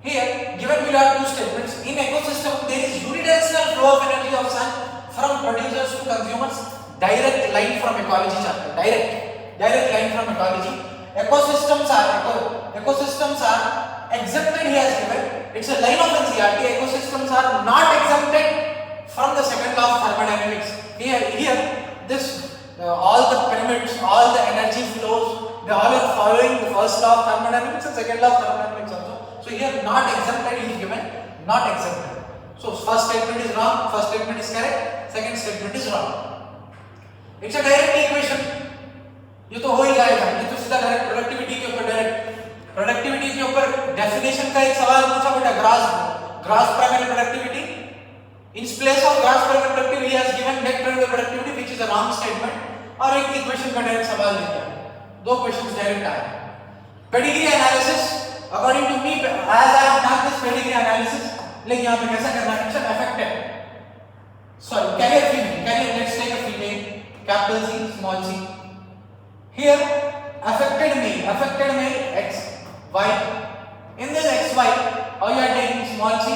Here, given we have two statements. In ecosystem, there is unidirectional flow of energy of sun from producers to consumers. Direct line from ecology chapter. Direct line from ecology. Ecosystems are exempted. He has given. It's a line of NCERT. Ecosystems are not exempted from the second law of thermodynamics. Here, this all the pyramids, all the energy flows, they all are following the first law of thermodynamics and second law of thermodynamics also. So here, not exempted is given, not exempted. So first statement is wrong, first statement is correct, second statement is wrong. It's a direct equation. ये तो हो ही जाएगा. ये तो सीधा direct productivity के ऊपर definition का एक सवाल पूछा बेटा. Grass primary productivity. In place of gross primary productivity, he has given net primary productivity, which is a wrong statement. और एक इक्वेशन का डायरेक्ट सवाल दे दिया. दो क्वेश्चंस डायरेक्ट आए. Pedigree analysis, according to me, as I have done this pedigree analysis, लेकिन यहाँ पे कैसा करना है? It's affected. Sorry, carrier female. Let's take a female, capital C, small c. Here, affected male, X, Y. In this X, Y, how you are taking small c.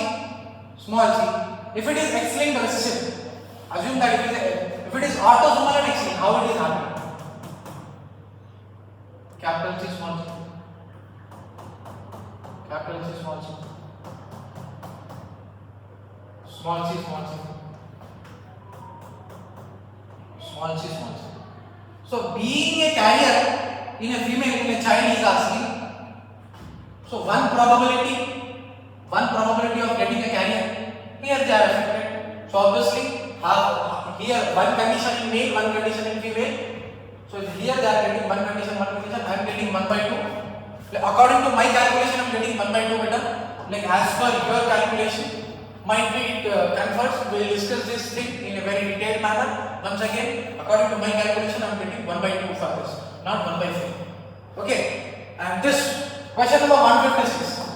If it is X-linked recessive, assume that if it is autosomal and X-linked, how it is happening? Capital C, small c. Capital C, small c. Small c. Small c. Small c. So being a carrier in a female, in a child, he is asking So one probability of getting a carrier. Here they are affected. So obviously here one condition in male, one condition in female. So here they are getting one condition, I am getting 1 by 2. According to my calculation, I am getting 1 by 2 better. Like as per your calculation, might be it converts. We will discuss this thing in a very detailed manner. Once again, according to my calculation, I am getting 1 by 2 for this, not 1 by 4. Okay, and this question number 156.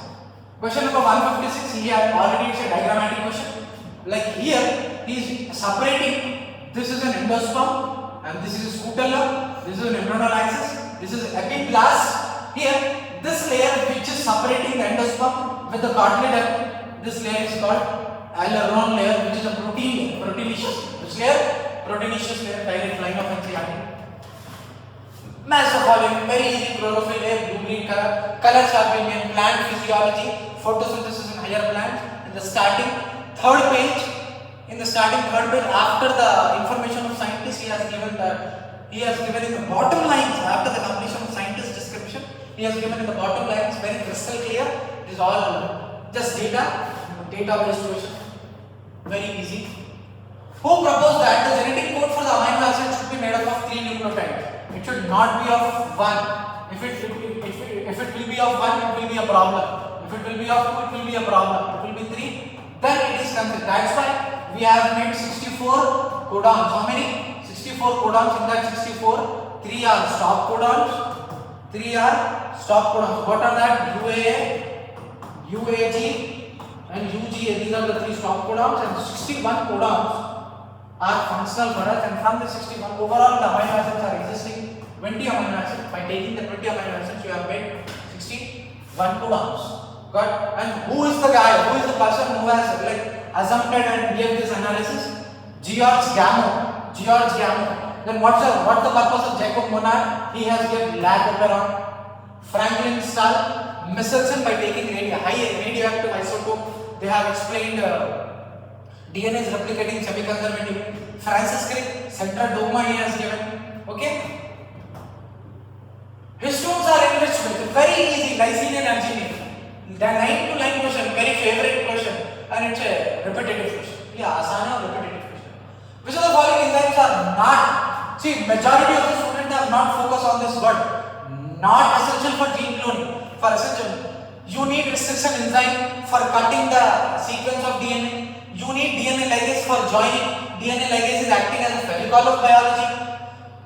Question number 156. Here already it's a diagrammatic question. Like here, he is separating. This is an endosperm, and this is a scutellum. This is an embryonal axis. This is epiblast. Here, this layer which is separating the endosperm with the cartilage. This layer is called aileron layer, which is a protein layer, proteinaceous. Which layer? Proteinaceous layer, direct line of NCERT. Match the following: very easy. Chlorophyll A, blue-green color. Colors are being in plant physiology, photosynthesis in higher plants. In the starting third page, after the information of scientist, he has given in the bottom lines after the completion of scientist description. He has given in the bottom lines very crystal clear. It is all just data-based question. Very easy. Who proposed that the genetic code for the amino acid should be made up of 3 nucleotides? It should not be of 1. If it will be of 1, it will be a problem. If it will be of 2, it will be a problem. It will be 3, then it is considered. That's why we have made 64 codons. How many? 64 codons. In that 64, 3 are stop codons. What are that? UAA, UAG, and UGA. These are the 3 stop codons, and 61 codons are functional for us. And from the 61, overall the amino acids are existing 20 amino acids. By taking the 20 amino acids, you have made 61 codons. Got? And who is the guy? Who is the person who has like assumpted and gave this analysis? George Gamow. Then what's the purpose of Jacob Monod? He has given lab operon. Franklin Stahl, Michelson by taking high radioactive isotope. They have explained DNA is replicating semi-conservative. Francis Crick, central dogma he has given. Okay. Histones are enriched with very easy lysine and arginine. The 9-to-9 question, very favorite question, and it's a repetitive question. Yeah, asana repetitive question. Which of the following enzymes are not? See, majority of the students have not focused on this word. Not essential for gene cloning. For essential, you need restriction enzyme for cutting the sequence of DNA. You need DNA ligase for joining. DNA ligase is acting as a fevicol of biology.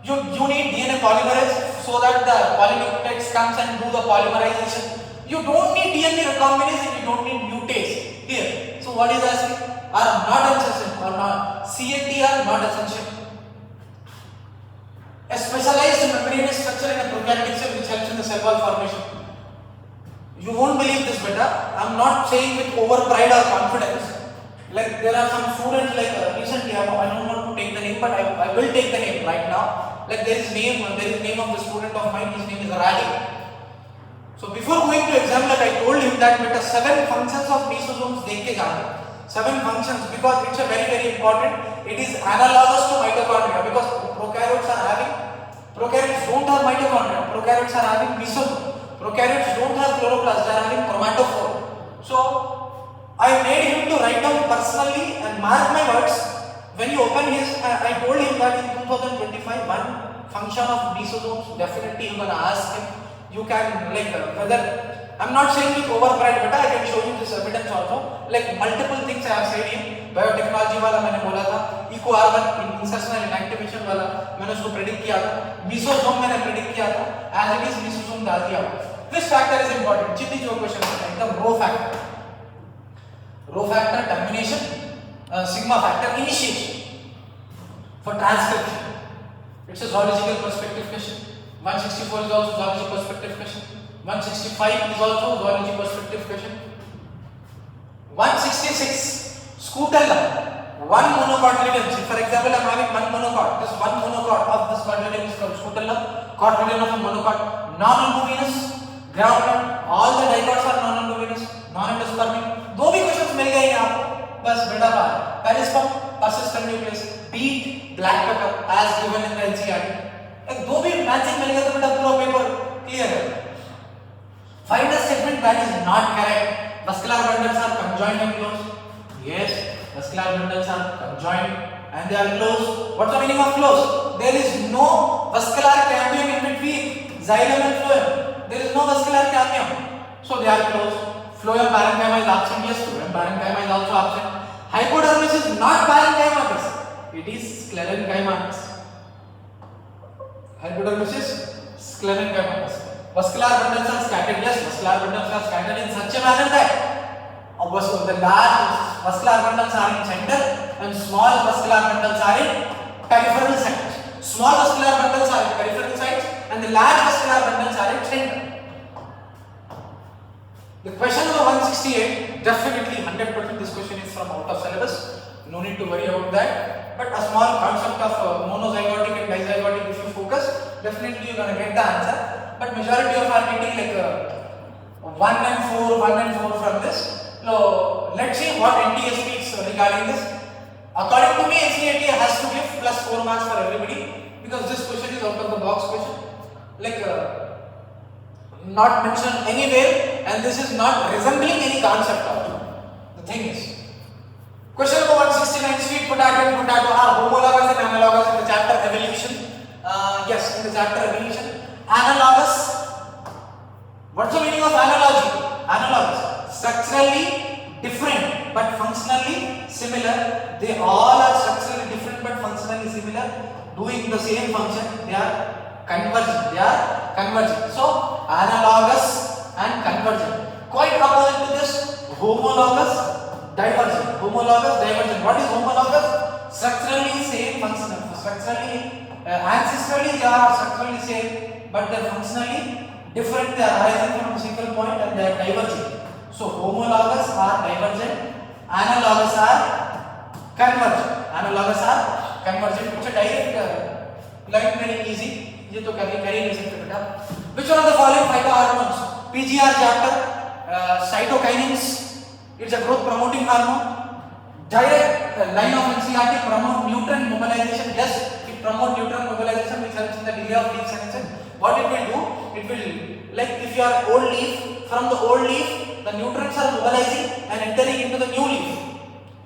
You need DNA polymerase so that the polynucleotides comes and do the polymerization. You don't need DNA recombinase and you don't need mutase here. So what is asking? Are not essential or not? CAT are not essential. A specialized membranous structure in a prokaryotic cell which helps in the cell wall formation. You won't believe this better. I'm not saying with over pride or confidence. Like there are some students like recently, I don't want to take the name, but I will take the name right now. Like there is name of the student of mine. His name is Radi. So before going to exam, like I told him that beta 7 functions of mesosomes dekhe jaane. 7 functions, because it's a very important. It is analogous to mitochondria, because prokaryotes don't have mitochondria. Prokaryotes are having mesosome. Prokaryotes don't have chloroplast. They are having chromatophore. So I made him to write down personally and mark my words. When you open his, I told him that in 2025, one function of mesosomes definitely I'm gonna ask him. You can like whether I'm not saying with over pride, but I can show you this evidence also. Like multiple things I have said him. Biotechnology वाला मैंने बोला था, eco R1 insertional inactivation वाला मैंने उसको predict किया था, mesosome मैंने predict किया था, as it is mesosome डाल दिया हुआ. Which factor is important? चित्ती जो question है, the rho factor termination, sigma factor initiation for transcription. It's a zoological perspective question. 164 is also zoology perspective question. 165 is also zoology perspective question. 166 scutellum, one monocotyledon. For example, I am having one monocot. This one monocot of this cotyledon is called scutellum. Cotyledon of a monocot, non-albuminous, groundnut. All the dicots are non-albuminous, non-endospermic. दो भी questions मिल गए हैं आपको, बस बेटा बात. Perisperm, persistent nucleus, beet, black pepper, as given in the NCERT. एक दो भी मैचिंग मिल गया तो बेटा पूरा पेपर क्लियर है. Find a statement that is not correct. Vascular bundles are conjoined and closed. Yes, vascular bundles are conjoined and they are closed. What's the meaning of closed? There is no vascular cambium in between xylem and phloem. There is no vascular cambium, so they are closed. Phloem parenchyma is absent. Yes, phloem parenchyma is also absent. Hypodermis is not parenchyma. It is sclerenchyma. Hypodermis is sclerenchyma. Vascular bundles are scattered. Yes, vascular bundles are scattered in such a manner that the large vascular bundles are in center and small vascular bundles are in peripheral sites. Small vascular bundles are in peripheral sites and the large vascular bundles are in center. The question number 168, definitely 100% this question is from out of syllabus. No need to worry about that. But a small concept of monozygotic and dizygotic, if you focus, definitely you are going to get the answer. But majority of are getting like 1 and 4 from this. So let's see what NTA speaks regarding this. According to me, NCERT has to give plus 4 marks for everybody because this question is out of the box question. Like not mentioned anywhere, and this is not resembling any concept also. The thing is, question number 169: sweet potato and potato are homologous and analogous in the chapter evolution. Yes, in the chapter evolution, analogous. What's the meaning of analogy? Analogous. Structurally different but functionally similar. They all are structurally different but functionally similar, doing the same function. They are convergent. So analogous and convergent. Quite opposite to this, homologous, divergent. What is homologous? Structurally same, functional. Structurally, ancestrally they are structurally same, but they are functionally different. They are arising from a single point and they are divergent. So homologous are divergent, analogous are convergent. Which a direct line, very easy. ये तो कर ही नहीं सकते बेटा. Which one of the following phytohormones? PGR chapter, cytokinins. It's a growth promoting hormone. Direct line of NCERT, promote nutrient mobilization. Yes, it promote nutrient mobilization which helps in the delay of leaf senescence. What it will do? It will, like if you are old leaf, from the old leaf, the nutrients are mobilizing and entering into the new leaf.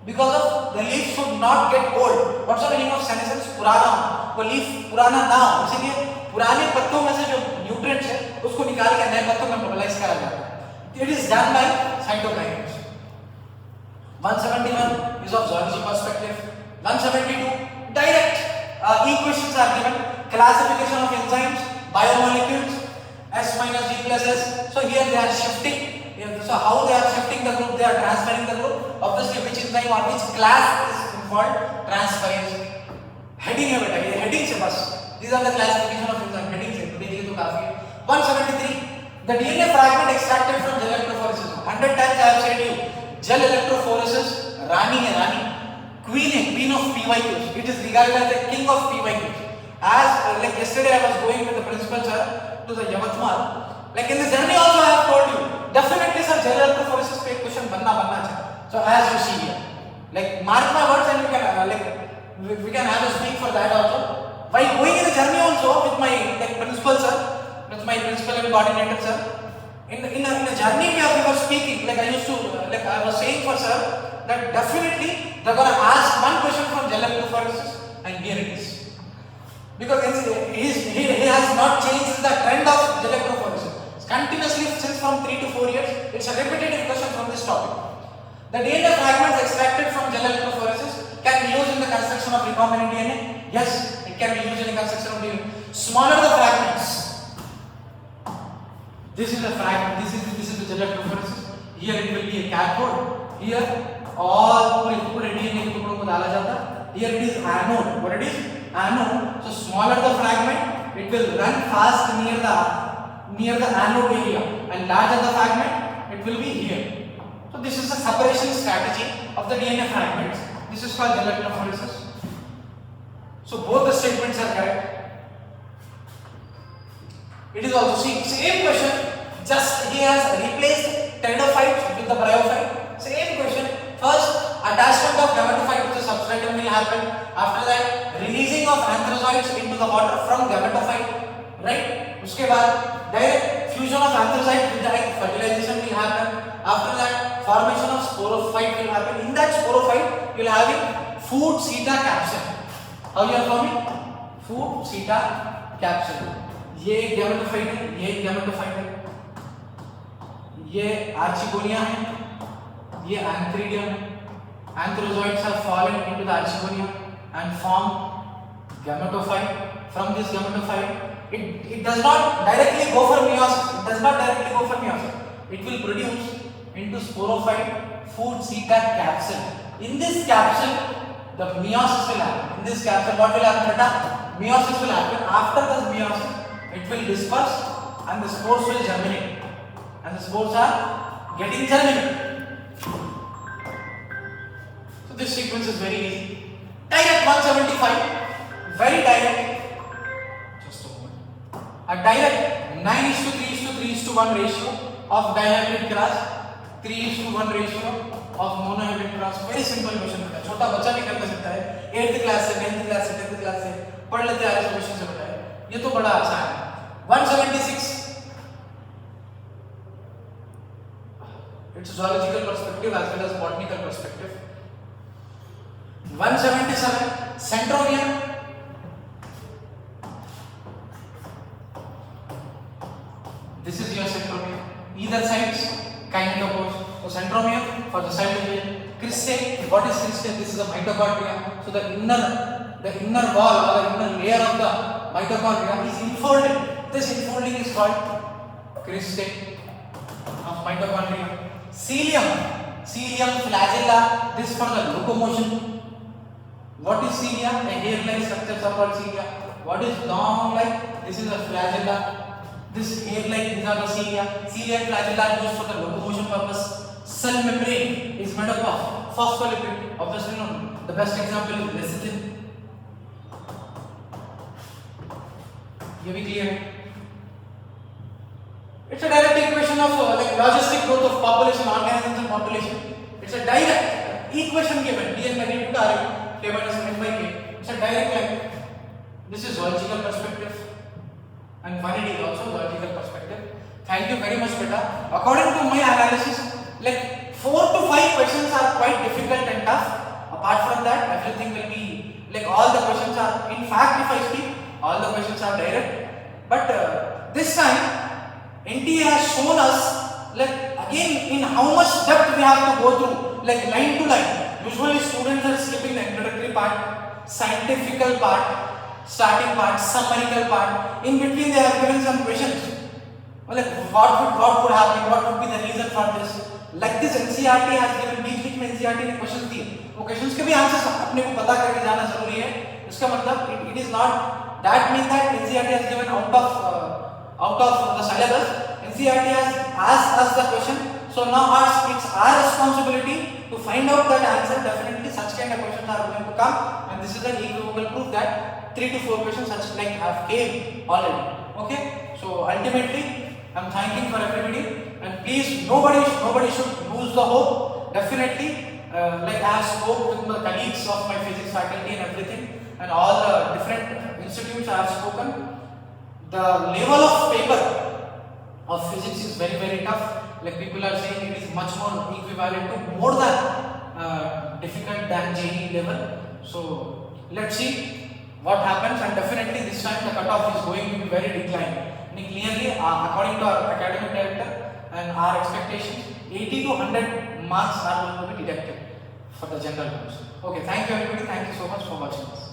Because of the leaf should not get old. What's the meaning of senescence? पुराना. वो leaf पुराना ना हो, इसीलिए पुराने पत्तों में से जो nutrients है, उसको निकाल के नए पत्तों में mobilize करा जाता है. It is done by cytokinins. 171 is of zoology perspective. 172 direct equations are given. Classification of enzymes, biomolecules, S minus G plus S. So here they are shifting. So how they are shifting the group? They are transferring the group. Obviously, which enzyme or which class is involved? Transference. Heading है बेटा, ये heading से बस. These are the classification of enzyme. Heading से तो देखिए तो काफी है. 173. The DNA fragment extracted from gel electrophoresis. 100 times I have said you. Gel electrophoresis, Rani है Rani. Queen of PYQs. It is regarded as the king of PYQs. As like yesterday I was going with the principal sir to the Yavatmal. Like in the journey also I have told you, definitely sir gel electrophoresis पे question बनना चाहिए. So as you see here, like mark my words and we can have a speak for that also. While going in the journey also with my principal sir, with my principal and coordinator sir, in a journey we were speaking. Like I used to I was saying for sir that definitely they are gonna ask one question from gel electrophoresis and here it is. Because he has not changed the trend of gel electrophoresis. Continuously since from 3 to 4 years, it's a repetitive question from this topic. The DNA fragments extracted from gel electrophoresis can be used in the construction of recombinant DNA. Yes, it can be used in the construction of DNA. Smaller the fragments. This is a fragment. This is the gel electrophoresis. Here it will be a cathode. Here all पूरे DNA के टुकड़ों को डाला जाता है. Here it is anode. What it is? Anode. So smaller the fragment, it will run fast near the anode area, and larger the fragment, it will be here. So this is the separation strategy of the DNA fragments. This is called gel electrophoresis. So both the statements are correct. It is also same question. Just he has replaced pteridophytes with the bryophyte. Same question. First, attachment of gametophyte to the substratum will happen. After that, releasing of anthrazoids into the water from gametophyte. right? उसके बाद direct fusion of anthracite with direct fertilization will happen. After that, formation of sporophyte will happen. In that sporophyte, you will have food seta capsule. How you are forming? Food seta capsule. ये gametophyte है, ये gametophyte है, ये archegonia है, ये antheridium है. Antherozoids have fallen into the archegonia and form gametophyte. From this gametophyte, it does not directly go for meiosis. It will produce into sporophyte food seta capsule. In this capsule, the meiosis will happen. In this capsule, what will happen, beta? Meiosis will happen. After this meiosis, it will disperse and the spores will germinate. And the spores are getting germinated. So this sequence is very easy. Direct 175, very direct. A direct 9:3:3:1 ratio of dihybrid cross, 3:1 ratio of monohybrid cross. Very simple question होता है, छोटा बच्चा भी कर सकता है. 8th class से 9th class से 10th क्लास से पढ़ लेते हैं ऐसे क्वेश्चन से होता है. ये तो बड़ा आसान है. 176 it's zoological perspective as well as botanical perspective. 177 centromere. This is your centromere. Either sides kinetopause. So centromere for the side division. Cristae. What is cristae? This is a mitochondria. So the inner wall or the inner layer of the mitochondria is enfolded. This enfolding is called cristae of mitochondria. Cilium flagella. This for the locomotion. What is cilia? A hair-like structures are called cilia. What is long-like? This is a flagella. This hair-like, these are the cilia. Cilia and flagella are used for the locomotion purpose. Cell membrane is made up of phospholipid. Obviously, the best example is lecithin. ये भी clear है. It's a direct equation of like logistic growth of population, organisms and population. It's a direct equation given. D and magnitude are k minus n by k. It's a direct line. This is zoological perspective. And vanity is also logical perspective. Thank you very much, beta. According to my analysis, like 4 to 5 questions are quite difficult and tough. Apart from that, everything will be like all the questions are. In fact, if I speak, all the questions are direct. But this time, NTA has shown us like again in how much depth we have to go through, like line to line. Usually, students are skipping the introductory part, scientifical part, starting part, summarical part. In between they have given some questions. Like what would happen? What would be the reason for this? Like this NCERT has given बीच में NCERT ने questions दिए. वो questions के भी answers अपने को पता करके जाना जरूरी है. इसका मतलब it is not that mean that NCERT has given out of the syllabus. NCERT has asked us the question. So now it's our responsibility to find out that answer. Definitely such kind of questions are going to come, and this is an equivocal proof that 3 to 4 questions such like have came already. Okay, so ultimately I'm thanking for everybody, and please nobody should lose the hope. Definitely, like I have spoke with my colleagues of my physics faculty and everything, and all the different institutes I have spoken. The level of paper of physics is very very tough. Like people are saying it is much more equivalent to more than difficult than JEE level. So let's see what happens, and definitely this time the cutoff is going to be very declined. And clearly, according to our academic director and our expectations, 80 to 100 marks are going to be deducted for the general course. Okay, thank you everybody. Thank you so much for watching this.